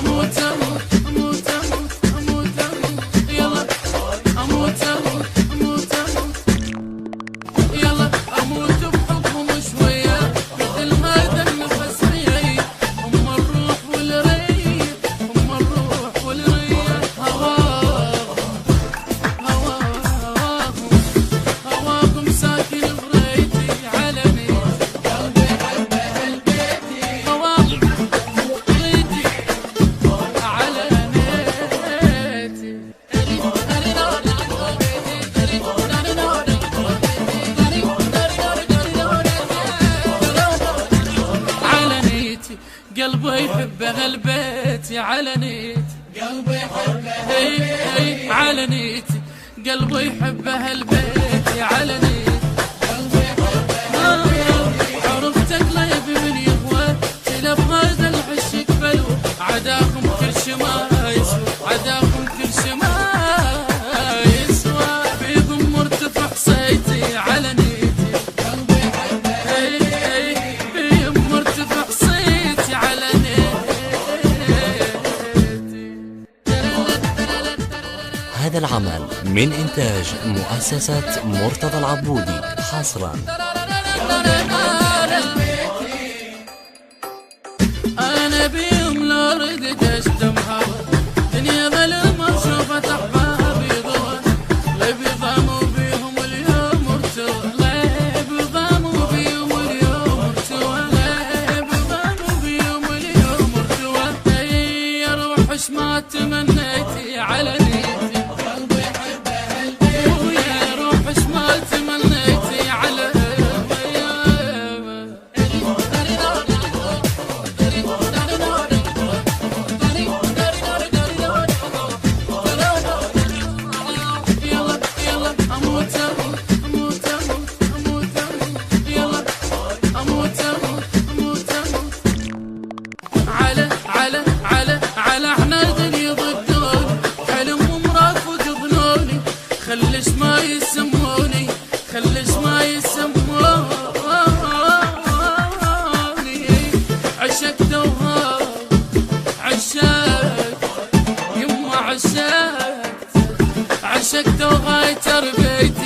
اموت اموت اموت اموت اموت اموت يلا اموت اموت اموت اموت يلا اموت بحبهم شويه مثل هذا النفس ريح هم الروح والريح هم الروح والريح هواهم ساكن بريتي علني قلبي حب اهل بيتي هواهم بريتي علنيتي قلبي يحب اهل بيتي علنيتي قلبي يحب اهل بيتي علنيتي قلبي يحب اهل بيتي علنيتي قلبي يحب اهل بيتي عرفتك لا يبي من يهوى تلف هذا العشق بلو عداكم كل شما يسوى عداكم كل شما يسوى بيضم مرتفع صيتي علنيتي قلبي يحب بيضم مرتفع صيتي علنيتي. هذا العمل من إنتاج مؤسسة مرتضى العبودي حصرا. أنا بيهم لا ردت أشتم هوا دنيا ظلم وشوفت أحبابي ضوى غيب ضاموا بيهم اليوم ارتوى غيب ضاموا بيهم اليوم ارتوى غيب ضاموا بيهم اليوم ارتوى يا روح اش ما تمنيتي على نيتي قلبي يحب أهل بيتي ويا روح اش ما تمنيتي على على احنا دنيا ضدوني حلمهم رافض ظنوني خلش ما يسموني خلش ما يسموني عشقت وهاب عشقت يما عشقت وغاية ربيتي